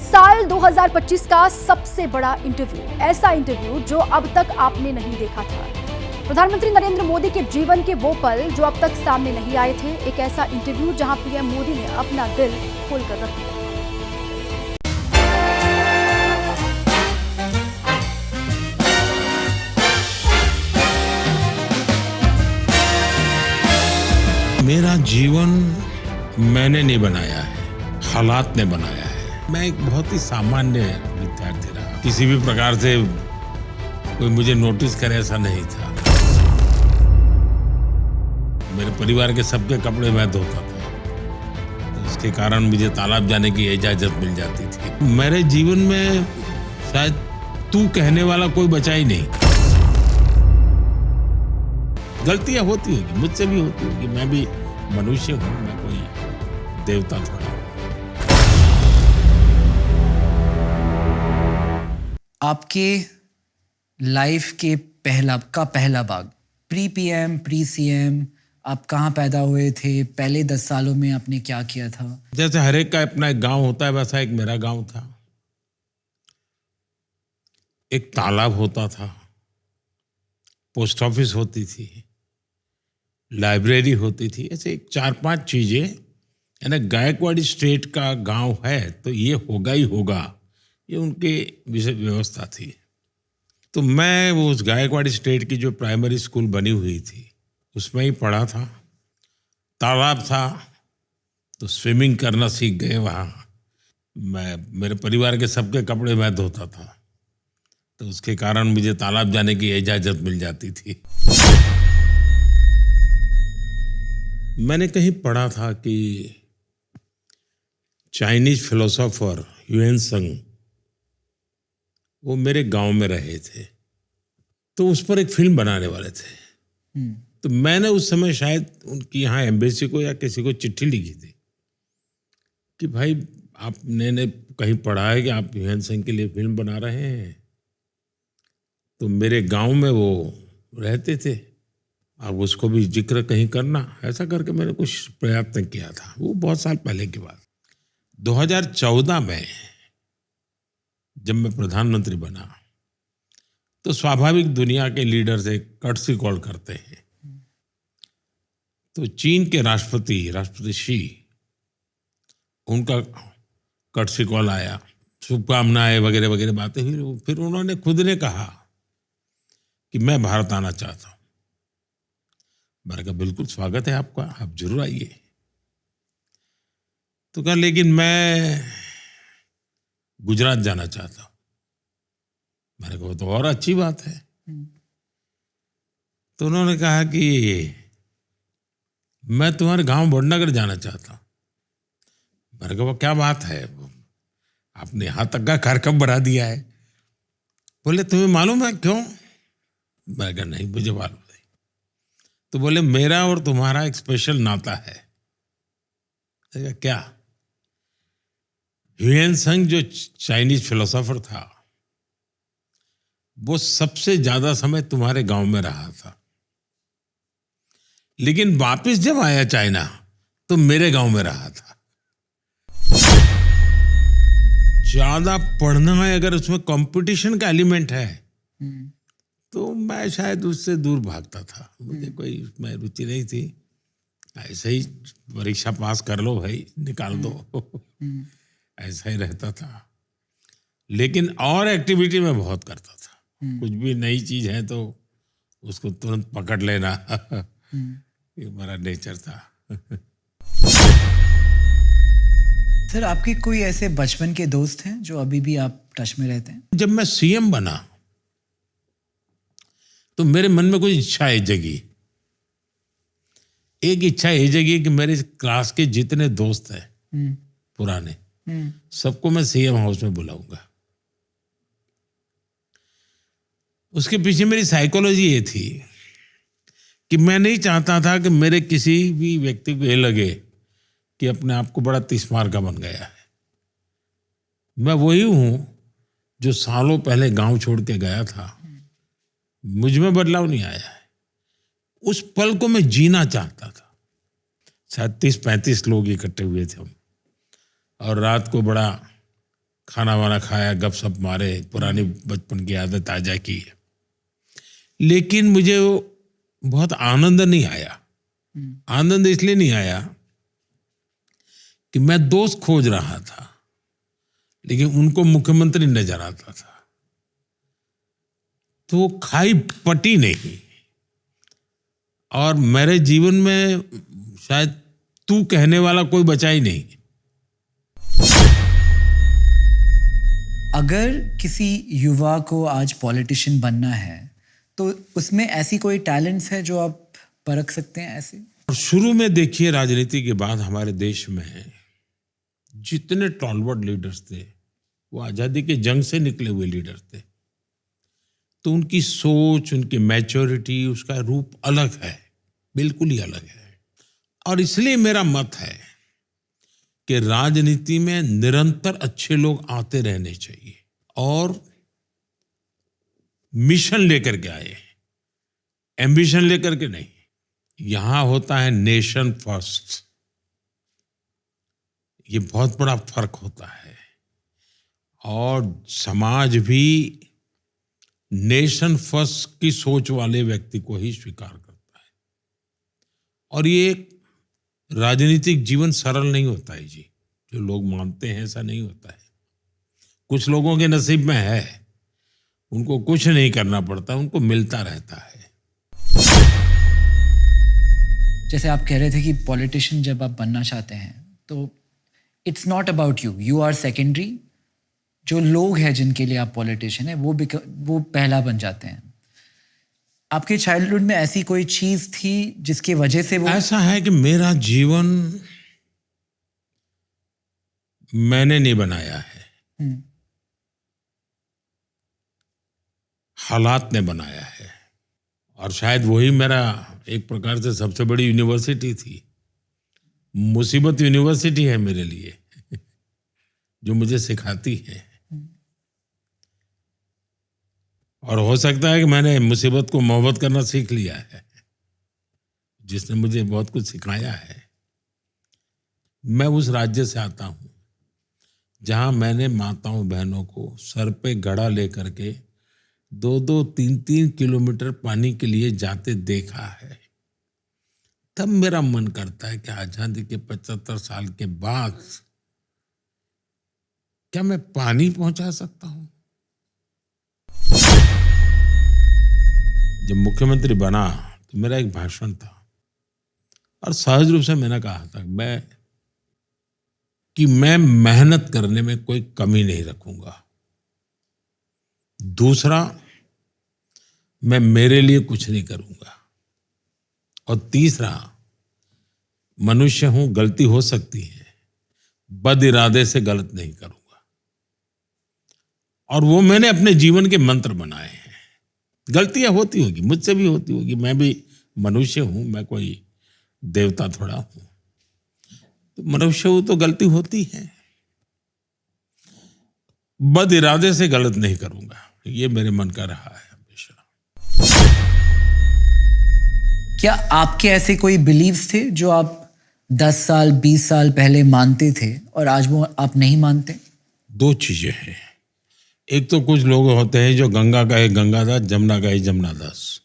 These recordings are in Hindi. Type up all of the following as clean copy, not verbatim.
साल 2025 का सबसे बड़ा इंटरव्यू, ऐसा इंटरव्यू जो अब तक आपने नहीं देखा था। प्रधानमंत्री नरेंद्र मोदी के जीवन के वो पल जो अब तक सामने नहीं आए थे। एक ऐसा इंटरव्यू जहां पीएम मोदी ने अपना दिल खोलकर रख दिया। मेरा जीवन मैंने नहीं बनाया है, हालात ने बनाया है। मैं एक बहुत ही सामान्य विद्यार्थी रहा, किसी भी प्रकार से कोई मुझे नोटिस करे ऐसा नहीं था। मेरे परिवार के सबके कपड़े मैं धोता था, तो उसके कारण मुझे तालाब जाने की इजाजत मिल जाती थी। मेरे जीवन में शायद तू कहने वाला कोई बचा ही नहीं। गलतियां होती होगी, मुझसे भी होती होगी, मैं भी मनुष्य हूं, मैं कोई देवता थोड़ा। आपके लाइफ के पहला भाग, प्री पीएम, प्री सीएम, आप कहाँ पैदा हुए थे, पहले 10 सालों में आपने क्या किया था? जैसे हर एक का अपना एक गांव होता है, वैसा एक मेरा गांव था। एक तालाब होता था, पोस्ट ऑफिस होती थी, लाइब्रेरी होती थी, ऐसे एक 4-5 चीजें। यानी गायकवाड़ी स्टेट का गांव है तो ये होगा ही होगा, ये उनके विषय व्यवस्था थी। तो मैं वो उस गायकवाड़ी स्टेट की जो प्राइमरी स्कूल बनी हुई थी उसमें ही पढ़ा था। तालाब था तो स्विमिंग करना सीख गए वहाँ। मेरे परिवार के सबके कपड़े मैं धोता था, तो उसके कारण मुझे तालाब जाने की इजाजत मिल जाती थी। मैंने कहीं पढ़ा था कि चाइनीज फिलोसोफर ह्यूएन त्संग वो मेरे गांव में रहे थे, तो उस पर एक फिल्म बनाने वाले थे। तो मैंने उस समय शायद उनकी यहाँ एम्बेसी को या किसी को चिट्ठी लिखी थी कि भाई आपने कहीं पढ़ा है कि आप ह्यूएन त्संग के लिए फिल्म बना रहे हैं, तो मेरे गांव में वो रहते थे, अब उसको भी जिक्र कहीं करना। ऐसा करके मैंने कुछ प्रयत्न किया था। वो बहुत साल पहले की बात। 2014 में जब मैं प्रधानमंत्री बना तो स्वाभाविक दुनिया के लीडर से कर्टसी कॉल करते हैं। तो चीन के राष्ट्रपति शी, उनका कर्टसी कॉल आया, शुभकामनाएं वगैरह वगैरह बातें हुई। फिर उन्होंने खुद ने कहा कि मैं भारत आना चाहता हूं। मैंने कहा बिल्कुल स्वागत है आपका, आप जरूर आइए। तो कहा लेकिन मैं गुजरात जाना चाहता हूं। मैंने कहा तो और अच्छी बात है। तो उन्होंने कहा कि मैं तुम्हारे गांव वडनगर जाना चाहता हूं। मैंने कहा क्या बात है, आपने यहां तक का कार्यक्रम बढ़ा दिया है। बोले तुम्हें मालूम है क्यों? मैंने कहा नहीं मुझे मालूम। तो बोले मेरा और तुम्हारा एक स्पेशल नाता है। क्या? ह्यूएन त्संग जो चाइनीज फिलोसोफर था वो सबसे ज्यादा समय तुम्हारे गांव में रहा था, लेकिन वापस जब आया चाइना तो मेरे गांव में रहा था। ज्यादा पढ़ना है, अगर उसमें कंपटीशन का एलिमेंट है तो मैं शायद उससे दूर भागता था। मुझे कोई उसमें रुचि नहीं थी। ऐसे ही परीक्षा पास कर लो भाई, निकाल दो, ऐसा ही रहता था। लेकिन और एक्टिविटी में बहुत करता था। कुछ भी नई चीज है तो उसको तुरंत पकड़ लेना, ये मेरा नेचर था। सर, आपके कोई ऐसे बचपन के दोस्त हैं जो अभी भी आप टच में रहते हैं? जब मैं सीएम बना तो मेरे मन में कुछ इच्छाएं जगी। एक इच्छा ये जगी कि मेरे क्लास के जितने दोस्त हैं पुराने, सबको मैं सीएम हाउस में बुलाऊंगा। उसके पीछे मेरी साइकोलॉजी ये थी कि मैं नहीं चाहता था कि मेरे किसी भी व्यक्ति को ये लगे कि अपने आप को बड़ा तिस्मार का बन गया है। मैं वही हूं जो सालों पहले गांव छोड़ के गया था। मुझ में बदलाव नहीं आया है। उस पल को मैं जीना चाहता था। शायद 30-35 लोग इकट्ठे हुए थे हम, और रात को बड़ा खाना वाना खाया, गपशप मारे, पुरानी बचपन की आदत ताजा की। लेकिन मुझे वो बहुत आनंद नहीं आया। आनंद इसलिए नहीं आया कि मैं दोस्त खोज रहा था, लेकिन उनको मुख्यमंत्री नजर आता था, तो वो खाई पटी नहीं। और मेरे जीवन में शायद तू कहने वाला कोई बचा ही नहीं। अगर किसी युवा को आज पॉलिटिशियन बनना है तो उसमें ऐसी कोई टैलेंट्स है जो आप परख सकते हैं ऐसे? और शुरू में देखिए, राजनीति के बाद हमारे देश में जितने टॉलवर्ड लीडर्स थे वो आज़ादी के जंग से निकले हुए लीडर थे। तो उनकी सोच, उनकी मैच्योरिटी, उसका रूप अलग है, बिल्कुल ही अलग है। और इसलिए मेरा मत है कि राजनीति में निरंतर अच्छे लोग आते रहने चाहिए और मिशन लेकर के आए, एम्बिशन लेकर के नहीं। यहां होता है नेशन फर्स्ट, ये बहुत बड़ा फर्क होता है। और समाज भी नेशन फर्स्ट की सोच वाले व्यक्ति को ही स्वीकार करता है। और ये राजनीतिक जीवन सरल नहीं होता है जी, जो लोग मानते हैं ऐसा नहीं होता है। कुछ लोगों के नसीब में है, उनको कुछ नहीं करना पड़ता, उनको मिलता रहता है। जैसे आप कह रहे थे कि पॉलिटिशियन जब आप बनना चाहते हैं तो it's not about you, you are secondary. जो लोग हैं जिनके लिए आप पॉलिटिशियन हैं वो पहला बन जाते हैं। आपके चाइल्डहुड में ऐसी कोई चीज थी जिसकी वजह से वो? ऐसा है कि मेरा जीवन मैंने नहीं बनाया है, हालात ने बनाया है। और शायद वही मेरा एक प्रकार से सबसे बड़ी यूनिवर्सिटी थी। मुसीबत यूनिवर्सिटी है मेरे लिए, जो मुझे सिखाती है। और हो सकता है कि मैंने मुसीबत को मोहब्बत करना सीख लिया है, जिसने मुझे बहुत कुछ सिखाया है। मैं उस राज्य से आता हूं जहां मैंने माताओं बहनों को सर पे घड़ा लेकर के 2-2, 3-3 किलोमीटर पानी के लिए जाते देखा है। तब मेरा मन करता है कि आजादी के 75 साल के बाद क्या मैं पानी पहुंचा सकता हूं? जब मुख्यमंत्री बना तो मेरा एक भाषण था और सहज रूप से मैंने कहा था कि मैं मेहनत करने में कोई कमी नहीं रखूंगा। दूसरा, मैं मेरे लिए कुछ नहीं करूंगा। और तीसरा, मनुष्य हूं, गलती हो सकती है, बद इरादे से गलत नहीं करूंगा। और वो मैंने अपने जीवन के मंत्र बनाए हैं। गलतियां होती होगी, मुझसे भी होती होगी, मैं भी मनुष्य हूं, मैं कोई देवता थोड़ा हूं। तो मनुष्य हूं तो गलती होती है, बद इरादे से गलत नहीं करूंगा, ये मेरे मन का रहा है हमेशा। क्या आपके ऐसे कोई बिलीव्स थे जो आप 10 साल 20 साल पहले मानते थे और आज वो आप नहीं मानते? दो चीजें हैं। एक तो कुछ लोग होते हैं जो गंगा का है गंगादास, जमुना का है जमुनादास।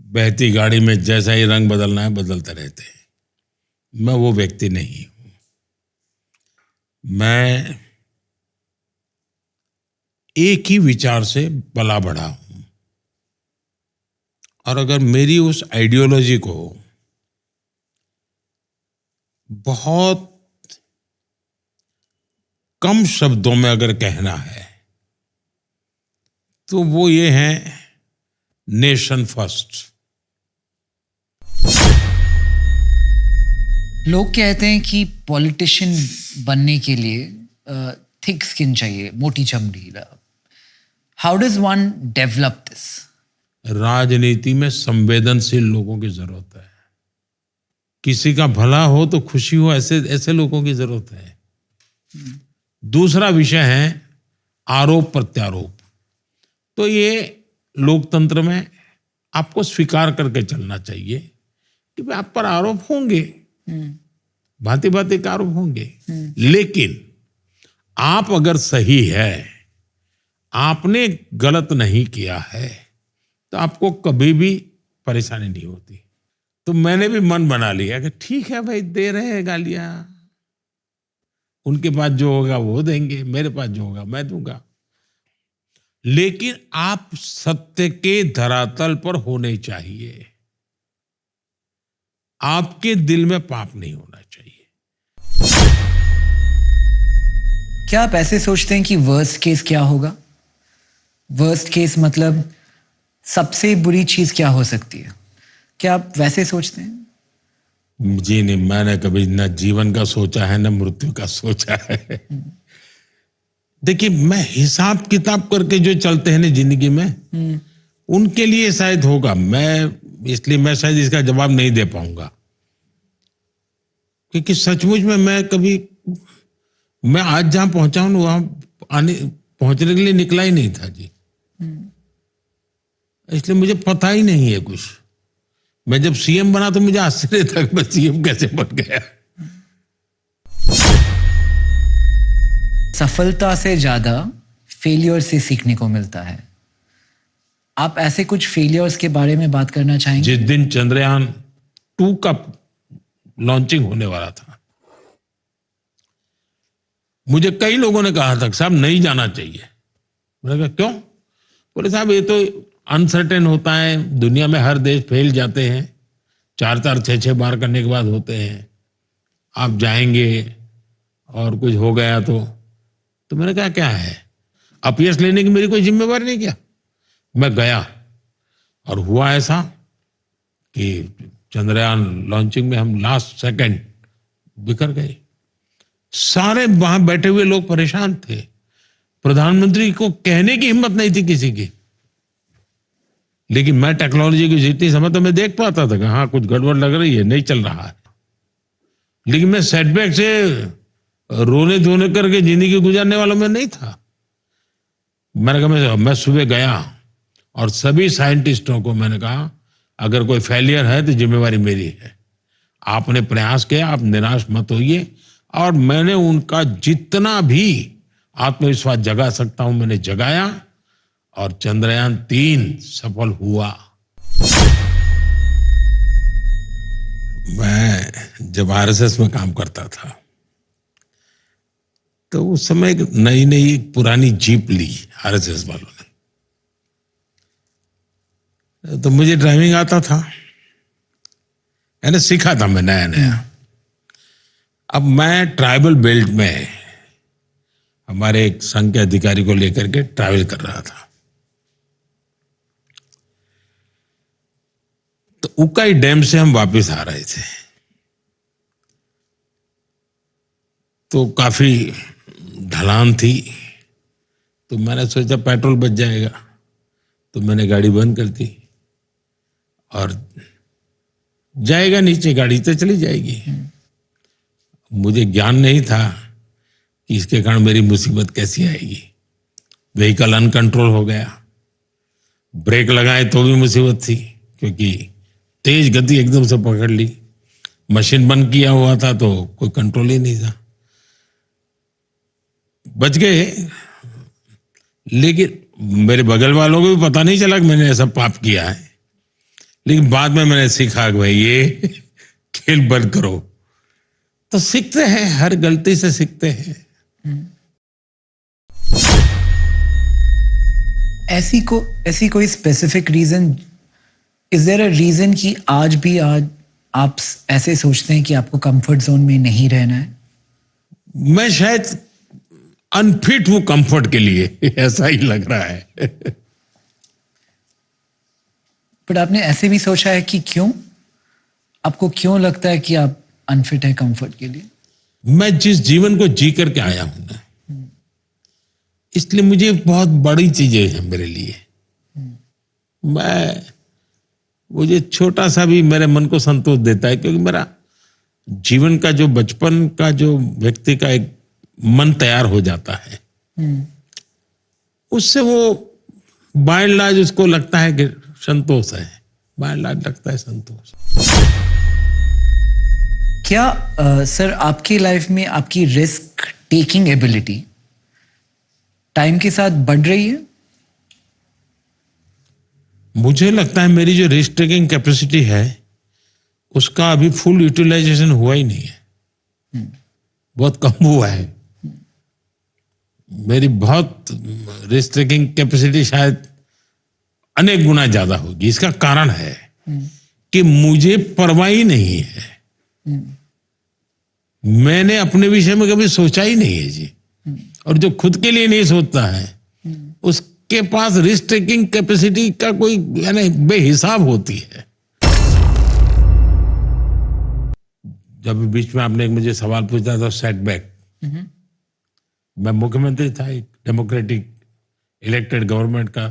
बहती गाड़ी में जैसा ही रंग बदलना है बदलते रहते हैं। मैं वो व्यक्ति नहीं हूं। मैं एक ही विचार से पला बढ़ा हूं। और अगर मेरी उस आइडियोलॉजी को बहुत कम शब्दों में अगर कहना है तो वो ये है, नेशन फर्स्ट। लोग कहते हैं कि पॉलिटिशियन बनने के लिए थिक स्किन चाहिए, मोटी चमड़ी। How does one develop this? राजनीति में संवेदनशील लोगों की जरूरत है। किसी का भला हो तो खुशी हो, ऐसे लोगों की जरूरत है। दूसरा विषय है आरोप प्रत्यारोप। तो ये लोकतंत्र में आपको स्वीकार करके चलना चाहिए कि आप पर आरोप होंगे, भांति भांति के आरोप होंगे, लेकिन आप अगर सही है, आपने गलत नहीं किया है, तो आपको कभी भी परेशानी नहीं होती। तो मैंने भी मन बना लिया कि ठीक है भाई, दे रहे हैं गालियां, उनके पास जो होगा वो देंगे, मेरे पास जो होगा मैं दूंगा। लेकिन आप सत्य के धरातल पर होने चाहिए, आपके दिल में पाप नहीं होना चाहिए। क्या आप ऐसे सोचते हैं कि वर्स्ट केस क्या होगा? वर्स्ट केस मतलब सबसे बुरी चीज क्या हो सकती है? क्या आप वैसे सोचते हैं? जी नहीं, मैंने कभी न जीवन का सोचा है न मृत्यु का सोचा है। देखिए, मैं हिसाब किताब करके जो चलते हैं ना जिंदगी में, उनके लिए शायद होगा, इसलिए मैं शायद इसका जवाब नहीं दे पाऊंगा, क्योंकि सचमुच में मैं आज जहां पहुंचा हूं वहां पहुंचने के लिए निकला ही नहीं था जी। इसलिए मुझे पता ही नहीं है कुछ। मैं जब सीएम बना तो मुझे आश्चर्य था कि मैं सीएम कैसे बन गया। सफलता से ज्यादा फेलियर से सीखने को मिलता है। आप ऐसे कुछ फेलियर्स के बारे में बात करना चाहेंगे? जिस दिन चंद्रयान 2 का लॉन्चिंग होने वाला था, मुझे कई लोगों ने कहा था साहब नहीं जाना चाहिए। मैंने कहा क्यों? बोले साहब ये तो अनसर्टेन होता है, दुनिया में हर देश फेल जाते हैं, 4-4, 6-6 बार करने के बाद होते हैं, आप जाएंगे और कुछ हो गया तो मैंने कहा क्या है, अपयश लेने की मेरी कोई जिम्मेवारी नहीं। क्या मैं गया और हुआ ऐसा कि चंद्रयान लॉन्चिंग में हम लास्ट सेकंड बिखर गए। सारे वहां बैठे हुए लोग परेशान थे, प्रधानमंत्री को कहने की हिम्मत नहीं थी किसी की। लेकिन मैं टेक्नोलॉजी की जितनी समझ तो मैं देख पाता था कि हाँ कुछ गड़बड़ लग रही है, नहीं चल रहा है। लेकिन मैं सेटबैक से रोने धोने करके जिंदगी गुजारने वालों में नहीं था। मैंने कहा मैं सुबह गया और सभी साइंटिस्टों को मैंने कहा अगर कोई फेलियर है तो जिम्मेवारी मेरी है, आपने प्रयास किया, आप निराश मत होइए। और मैंने उनका जितना भी आत्मविश्वास जगा सकता हूं मैंने जगाया और चंद्रयान 3 सफल हुआ। मैं जब आरएसएस में काम करता था तो उस समय एक नई पुरानी जीप ली आरएसएस वालों ने, तो मुझे ड्राइविंग आता था, मैंने सीखा था मैं नया। अब मैं ट्राइबल बेल्ट में हमारे एक संघ के अधिकारी को लेकर के ट्रैवल कर रहा था। तो उकाई डैम से हम वापस आ रहे थे, तो काफी ढलान थी, तो मैंने सोचा पेट्रोल बच जाएगा, तो मैंने गाड़ी बंद कर दी और जाएगा नीचे, गाड़ी तो चली जाएगी। मुझे ज्ञान नहीं था कि इसके कारण मेरी मुसीबत कैसी आएगी। व्हीकल अनकंट्रोल हो गया, ब्रेक लगाए तो भी मुसीबत थी क्योंकि तेज गति एकदम से पकड़ ली। मशीन बंद किया हुआ था तो कोई कंट्रोल ही नहीं था। बच गए, लेकिन मेरे बगल वालों को भी पता नहीं चला कि मैंने ऐसा पाप किया है। लेकिन बाद में मैंने सीखा कि भाई ये खेल बंद करो। तो सीखते हैं, हर गलती से सीखते हैं। ऐसी कोई specific reason, is there a reason कि आज आप ऐसे सोचते हैं कि आपको कंफर्ट जोन में नहीं रहना है? मैं शायद अनफिट हूं कंफर्ट के लिए, ऐसा ही लग रहा है। बट आपने ऐसे भी सोचा है कि क्यों, आपको क्यों लगता है कि आप अनफिट है कंफर्ट के लिए? मैं जिस जीवन को जी करके आया हूं ना, इसलिए मुझे बहुत बड़ी चीजें हैं मेरे लिए। मुझे छोटा सा भी मेरे मन को संतोष देता है, क्योंकि मेरा जीवन का जो बचपन का जो व्यक्ति का एक मन तैयार हो जाता है, उससे वो बाय एंड लार्ज उसको लगता है कि संतोष है, बाय एंड लार्ज लगता है संतोष। क्या सर आपकी लाइफ में आपकी रिस्क टेकिंग एबिलिटी टाइम के साथ बढ़ रही है? मुझे लगता है मेरी जो रिस्क टेकिंग कैपेसिटी है उसका अभी फुल यूटिलाइजेशन हुआ ही नहीं है, बहुत कम हुआ है। मेरी बहुत रिस्क टेकिंग कैपेसिटी शायद अनेक गुना ज्यादा होगी। इसका कारण है कि मुझे परवाह ही नहीं है। मैंने अपने विषय में कभी सोचा ही नहीं है जी। और जो खुद के लिए नहीं सोचता है उसके पास रिस्क टेकिंग कैपेसिटी का कोई यानी बेहिसाब होती है। जब बीच में आपने मुझे सवाल पूछा था सेटबैक, मैं मुख्यमंत्री था एक डेमोक्रेटिक इलेक्टेड गवर्नमेंट का,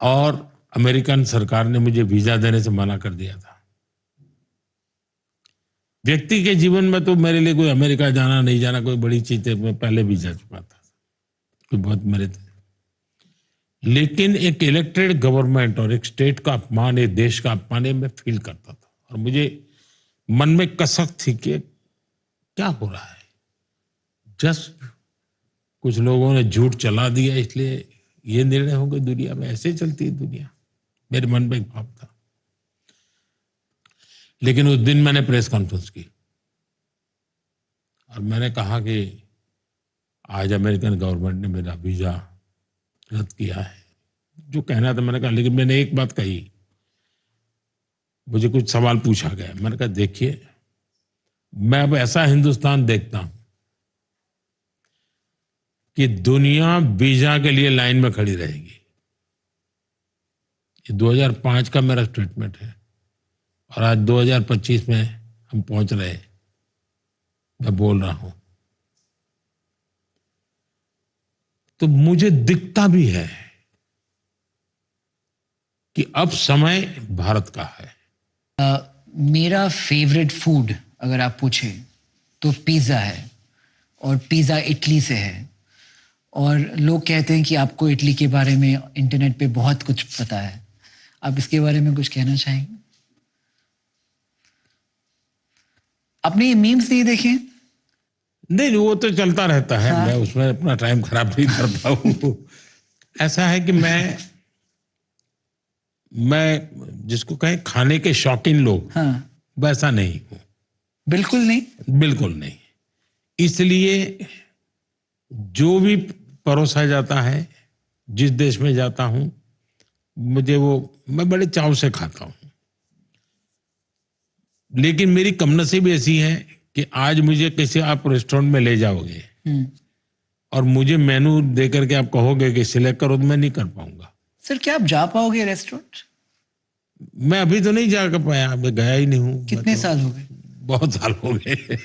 और अमेरिकन सरकार ने मुझे वीजा देने से मना कर दिया था। व्यक्ति के जीवन में तो मेरे लिए कोई अमेरिका जाना नहीं जाना कोई बड़ी चीज है, मैं पहले भी जा चुका था, कोई बहुत मेरे थे। लेकिन एक इलेक्टेड गवर्नमेंट और एक स्टेट का अपमान, एक देश का अपमान मैं फील करता था, और मुझे मन में कसक थी कि क्या हो रहा है। जस्ट कुछ लोगों ने झूठ चला दिया इसलिए ये निर्णय हो गया। दुनिया में ऐसे चलती है दुनिया, मेरे मन में एक भाव था। लेकिन उस दिन मैंने प्रेस कॉन्फ्रेंस की और मैंने कहा कि आज अमेरिकन गवर्नमेंट ने मेरा वीजा रद्द किया है। जो कहना था मैंने कहा, लेकिन मैंने एक बात कही, मुझे कुछ सवाल पूछा गया। मैंने कहा देखिए, मैं अब ऐसा हिंदुस्तान देखता हूं कि दुनिया वीजा के लिए लाइन में खड़ी रहेगी। ये 2005 का मेरा स्टेटमेंट है और आज 2025 में हम पहुंच रहे हैं, मैं बोल रहा हूं। तो मुझे दिखता भी है कि अब समय भारत का है। मेरा फेवरेट फूड अगर आप पूछे तो पिज़्ज़ा है, और पिज़्ज़ा इटली से है। और लोग कहते हैं कि आपको इटली के बारे में इंटरनेट पे बहुत कुछ पता है। आप इसके बारे में कुछ कहना चाहेंगे? आपने ये मीम्स नहीं देखे? नहीं, वो तो चलता रहता है। हाँ। मैं उसमें अपना टाइम खराब नहीं करता हूँ। ऐसा है कि मैं जिसको कहें खाने के शौकीन लोग, हाँ। वैसा नहीं हूँ, बिल्कुल नहीं। बिल्कुल नहीं। इसलिए जो भी परोसा जाता है, जिस देश में जाता हूँ, मुझे मैं बड़े चाव से खाता हूँ। लेकिन मेरी कमनसीब ऐसी है कि आज मुझे किसी आप रेस्टोरेंट में ले जाओगे और मुझे मेनू दे करके आप कहोगे कि सिलेक्ट करो, तो मैं नहीं कर पाऊंगा। सर, क्या आप जा पाओगे रेस्टोरेंट? मैं अभी तो नहीं जा कर पाया, मैं गया ही नहीं हूँ। कितने साल हो गए? बहुत साल हो गए।